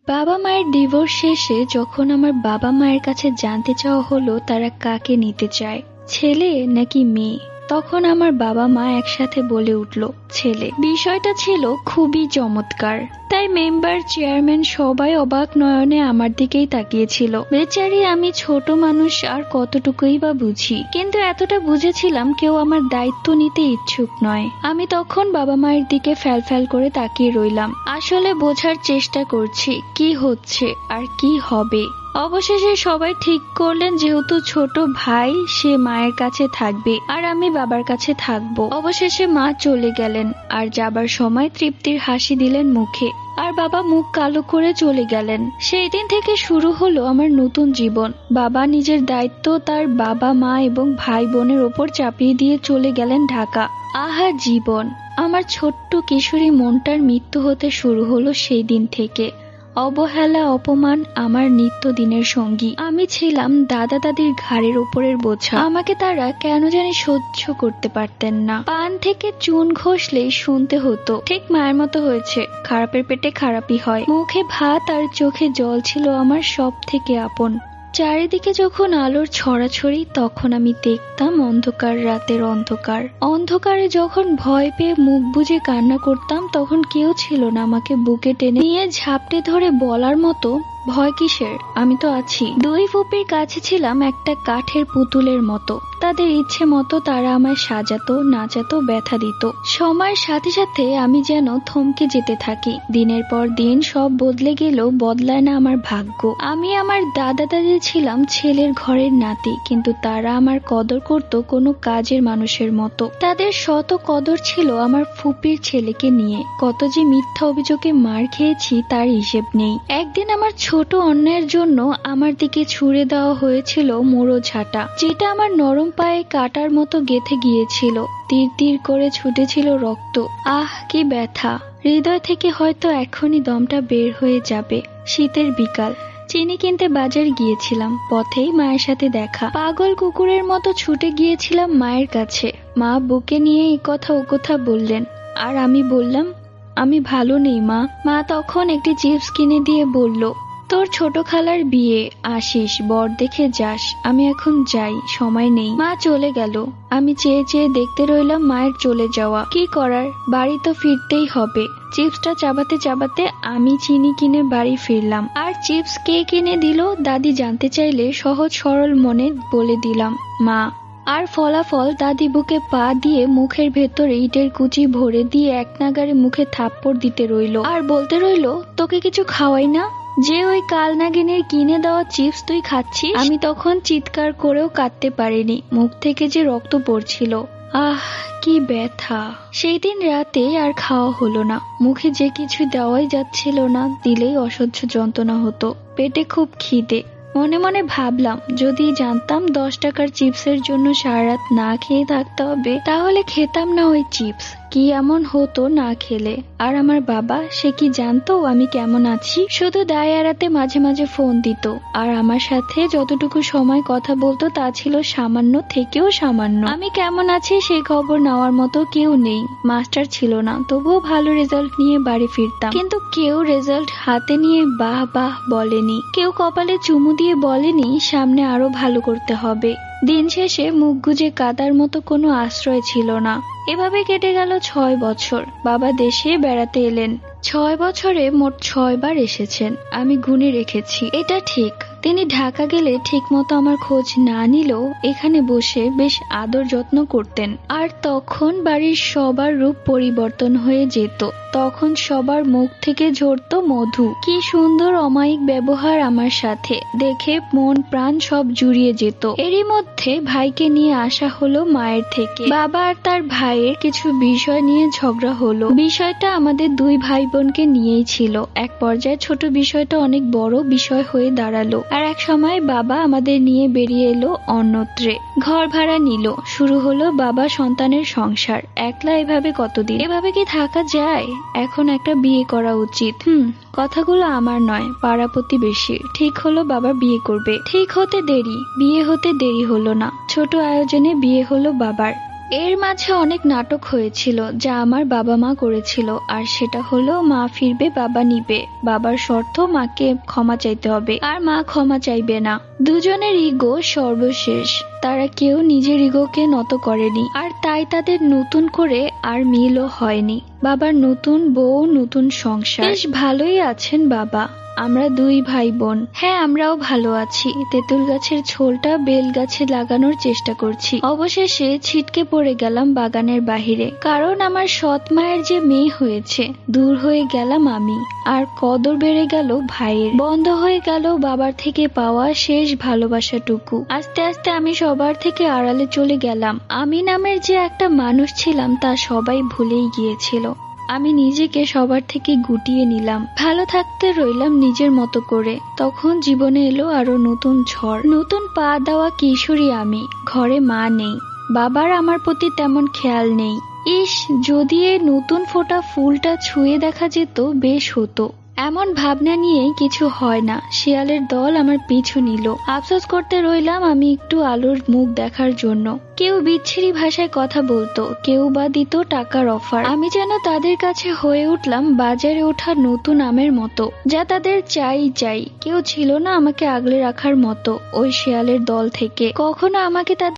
বাবা মায়ের ডিভোর্স শেষে যখন আমার বাবা মায়ের কাছে জানতে চাওয়া হলো তারা কাকে নিতে চায়, ছেলে নাকি মেয়ে, তখন আমার বাবা মা একসাথে বলে উঠল ছেলে। বিষয়টা ছিল খুবই চমৎকার, তাই মেম্বার চেয়ারম্যান সবাই অবাক নয়নে আমার দিকেই তাকিয়েছিল। বেচারি আমি ছোট মানুষ, আর কতটুকুই বা বুঝি, কিন্তু এতটা বুঝেছিলাম কেউ আমার দায়িত্ব নিতে ইচ্ছুক নয়। আমি তখন বাবা মায়ের দিকে ফ্যাল করে তাকিয়ে রইলাম, আসলে বোঝার চেষ্টা করছি কি হচ্ছে আর কি হবে। অবশেষে সবাই ঠিক করলেন যেহেতু ছোট ভাই সে মায়ের কাছে থাকবে আর আমি বাবার কাছে থাকবো। অবশেষে মা চলে গেলেন আর যাবার সময় তৃপ্তির হাসি দিলেন মুখে, আর বাবা মুখ কালো করে চলে গেলেন। সেই দিন থেকে শুরু হলো আমার নতুন জীবন। বাবা নিজের দায়িত্ব তার বাবা মা এবং ভাই বোনের ওপর চাপিয়ে দিয়ে চলে গেলেন ঢাকা। আহা জীবন! আমার ছোট্ট কিশোরী মনটার মৃত্যু হতে শুরু হলো সেই দিন থেকে। অবহেলা অপমান আমার নিত্যদিনের সঙ্গী। আমি ছিলাম দাদা দাদির ঘাড়ের উপরের বোঝা। আমাকে তারা কেন জানি সহ্য করতে পারতেন না। পান থেকে চুন ঘষলেই শুনতে হতো ঠিক মায়ের মতো হয়েছে, খারাপের পেটে খারাপই হয়। মুখে ভাত আর চোখে জল ছিল আমার সব থেকে আপন। চারিদিকে যখন আলোর ছড়াছড়ি তখন আমি দেখতাম অন্ধকার রাতের অন্ধকার। অন্ধকারে যখন ভয় পেয়ে মুখ বুজে কান্না করতাম তখন কেউ ছিল না আমাকে বুকে টেনে নিয়ে ঝাপটে ধরে বলার মতো ভয় কিসের, আমি তো আছি। দুই ফুপির কাছে ছিলাম একটা কাঠের পুতুলের মতো। তাদের ইচ্ছে মতো তারা আমায় সাজাতো, নাচাতো, ব্যথা দিত। সময়ের সাথে সাথে আমি যেন থমকে যেতে থাকি। দিনের পর দিন সব বদলে গেলেও বদলায় না আমার ভাগ্য। আমি আমার দাদা দাদি ছিলাম ছেলের ঘরের নাতি, কিন্তু তারা আমার কদর করত কোনো কাজের মানুষের মতো। তাদের শত কদর ছিল আমার ফুপির ছেলেকে নিয়ে। কত যে মিথ্যা অভিযোগে মার খেয়েছি তার হিসেব নেই। একদিন আমার ছোট অন্যায়ের জন্য আমার দিকে ছুঁড়ে দেওয়া হয়েছিল মোড়ো ঝাঁটা, যেটা আমার নরম পায়ে কাটার মতো গেঁথে গিয়েছিল। তীর তীর করে ছুটেছিল রক্ত। আহ কি ব্যথা! হৃদয় থেকে হয়তো এখনই দমটা বের হয়ে যাবে। শীতের বিকাল, চিনি কিনতে বাজার গিয়েছিলাম। পথেই মায়ের সাথে দেখা। পাগল কুকুরের মতো ছুটে গিয়েছিলাম মায়ের কাছে। মা বুকে নিয়ে এই কথা ও কথা বললেন, আর আমি বললাম আমি ভালো নেই মা। মা তখন একটি চিপস কিনে দিয়ে বলল, তোর ছোট খালার বিয়ে, আসিস, বর দেখে যাস। আমি এখন যাই, সময় নেই। মা চলে গেল। আমি চেয়ে চেয়ে দেখতে রইলাম মায়ের চলে যাওয়া। কি করার, বাড়ি তো ফিরতেই হবে। চিপসটা চাবাতে চাবাতে আমি চিনি কিনে বাড়ি ফিরলাম। আর চিপস কে কিনে দিল দাদি জানতে চাইলে সহজ সরল মনে বলে দিলাম মা। আর ফলাফল দাদি বুকে পা দিয়ে মুখের ভেতরে ইটের কুচি ভরে দিয়ে এক নাগারে মুখে থাপ্পড় দিতে রইল আর বলতে রইল, তোকে কিছু খাওয়াই না, যে ওই কালনাগিনীর কিনে দেওয়া চিপস তুই খাচ্ছিস। আমি তখন চিৎকার করেও কাঁদতে পারিনি, মুখ থেকে যে রক্ত পড়ছিল। আহ কি ব্যথা! সেই দিন রাতে আর খাওয়া হলো না। মুখে যে কিছু দেওয়াই যাচ্ছিল না, দিলেই অসহ্য যন্ত্রণা হতো। পেটে খুব খিদে। মনে মনে ভাবলাম যদি জানতাম 10 টাকার চিপসের জন্য সারা রাত না খেয়ে থাকতে হবে তাহলে খেতাম না ওই চিপস। কি এমন হতো না খেলে? আর আমার বাবা, সে কি জানতো আমি কেমন আছি? শুধু দায় এড়াতে মাঝে মাঝে ফোন দিত, আর আমার সাথে যতটুকু সময় কথা বলতো তা ছিল সামান্য থেকেও সামান্য। আমি কেমন আছি সেই খবর নেওয়ার মতো কেউ নেই। মাস্টার ছিল না, তবুও ভালো রেজাল্ট নিয়ে বাড়ি ফিরতাম, কিন্তু কেউ রেজাল্ট হাতে নিয়ে বাহ বাহ বলেনি। কেউ কপালে চুমু দিয়ে বলেনি সামনে আরো ভালো করতে হবে। দিন শেষে মুখ গুজে কাদার মতো কোনো আশ্রয় ছিল না। এভাবে কেটে গেল 6 বছর। বাবা দেশে বেড়াতে এলেন। 6 বছরে মোট 6 বার এসেছেন, আমি গুনে রেখেছি। এটা ঠিক, তিনি ঢাকা গেলে ঠিক মতো আমার খোঁজ না নিলেও এখানে বসে বেশ আদর যত্ন করতেন। আর তখন বাড়ির সবার রূপ পরিবর্তন হয়ে যেত। তখন সবার মুখ থেকে ঝরত মধু। কি সুন্দর অমায়িক ব্যবহার আমার সাথে, দেখে মন প্রাণ সব জুড়িয়ে যেত। এরই মধ্যে ভাইকে নিয়ে আসা হলো মায়ের থেকে। বাবা আর তার ভাইয়ের কিছু বিষয় নিয়ে ঝগড়া হলো। বিষয়টা আমাদের দুই ভাই বোনকে নিয়েই ছিল। এক পর্যায়ে ছোট বিষয়টা অনেক বড় বিষয় হয়ে দাঁড়ালো। আর এক সময় বাবা আমাদের নিয়ে বেরিয়ে এলো অন্যত্রে। ঘর ভাড়া নিল। শুরু হলো বাবা সন্তানের সংসার। একলা এভাবে কতদিন? এভাবে কি থাকা যায়? এখন একটা বিয়ে করা উচিত। কথাগুলো আমার নয়, পাড়া প্রতিবেশীর। ঠিক হলো বাবা বিয়ে করবে। ঠিক হতে দেরি, বিয়ে হতে দেরি হলো না। ছোট আয়োজনে বিয়ে হলো বাবার। এর মাঝে অনেক নাটক হয়েছিল যা আমার বাবা মা করেছিল, আর সেটা হলো মা ফিরবে, বাবা নিবে, বাবার শর্ত মাকে ক্ষমা চাইতে হবে, আর মা ক্ষমা চাইবে না। দুজনের ইগো সর্বশেষ, তারা কেউ নিজের ইগোকে নত করেনি, আর তাই তাদের নতুন করে আর মিলও হয়নি। বাবার নতুন বউ, নতুন সংসার, বেশ ভালোই আছেন বাবা। আমরা দুই ভাই বোন, হ্যাঁ আমরাও ভালো আছি। তেঁতুল গাছের ছোলটা বেল গাছে লাগানোর চেষ্টা করছি। অবশেষে ছিটকে পড়ে গেলাম বাগানের বাহিরে, কারণ আমার সৎ মায়ের যে মেয়ে হয়েছে। দূর হয়ে গেলাম আমি, আর কদর বেড়ে গেল ভাইয়ের, বন্ধ হয়ে গেল বাবার থেকে পাওয়া শেষ ভালোবাসাটুকু। আস্তে আস্তে আমি সবার থেকে আড়ালে চলে গেলাম। আমি নামের যে একটা মানুষ ছিলাম তা সবাই ভুলেই গিয়েছিল। আমি নিজেকে সবার থেকে গুটিয়ে নিলাম, ভালো থাকতে রইলাম নিজের মতো করে। তখন জীবনে এলো আরো নতুন ঝড়, নতুন পা দেওয়া কিশোরী আমি। ঘরে মা নেই, বাবার আমার প্রতি তেমন খেয়াল নেই। ইস, যদি এই নতুন ফোটা ফুলটা ছুঁয়ে দেখা যেত বেশ হতো। এমন ভাবনা নিয়ে কিছু হয় না। শিয়ালের দল আমার পিছু নিল। আফসোস করতে রইলাম আমি একটু আলোর মুখ দেখার জন্য। কেউ বিচ্ছিরি ভাষায় কথা বলতো, কেউ বা দিত টাকার অফার। আমি যেন তাদের কাছে হয়ে উঠলাম বাজারে ওঠা নতুন আমের মতো, যা তাদের চাই চাই। কেউ ছিল না আমাকে আগলে রাখার মতো ওই শিয়ালের দল থেকে। কখনো আমাকে তাদের